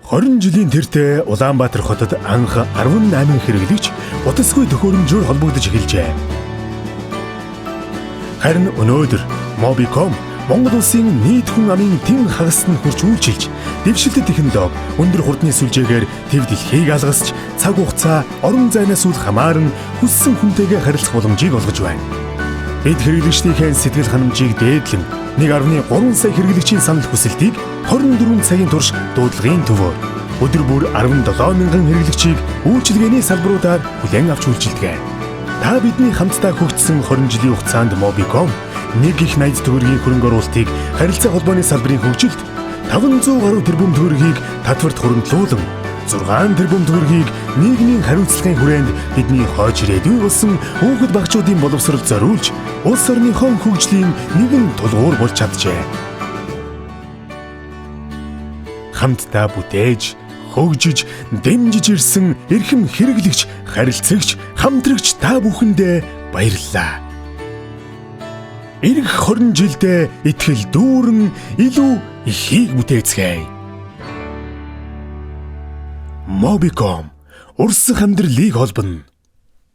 20 жилийн тэртээ Улаанбаатар хотод анх 18 хэрэглэгч утасгүй төхөөрөмжөөр холбогдож эхэлжээ. Харин өнөөдөр Mobicom Монгол улсын нийт хүн амын тэн хагасд нь хүрч үйлчилж, дэвшилтэт технологи, өндөр хурдны сүлжээгээр тэв дэлхийг алгасч, цаг хугацаа, орон зайнаас үл хамааран хүссэн хүнтэйгээ харилцах боломжийг олгож байна. Бид хэрэглэгчдийн сэтгэл ханамжийг дээдлэн 1.3 сая хэрэглэгчийн санал хүсэлтийг 24 цагийн турш дуудлагын төвөөр өдөр бүр 17 мянган хэрэглэгчийг үйлчилгээний салбаруудаар хүлээн авч үйлчилдэг. Та бидний хамтдаа хөгжсөн 20 жилийн хугацаанд Mobicom нэг их найз төгрөгийн хөрөнгө оруулалтыг харилцаа холбооны салбарын хөгжилд 500 гаруй тэрбум төгрөгийг татварт хуримтлуулан 6 тэрбум төгрөгийг нийгмийн хариуцлагын хүрээнд бидний хойж ирээдүй болсон хүүхэд багчуудын боловсролд зориулж улс орныхоо хөгжлийн нэгэн тулгуур болж чаджээ. Хамтдаа бүтээж, хөгжиж, дэмжиж ирсэн эрхэм хэрэглэгч, харилцагч, хамтрагч та бүхэндээ баярлалаа. Ирэх 20 жилдээ итгэл дүүрэн илүү ихийг бүтээцгээе. Mobicom урсах амьдралыг холбоно.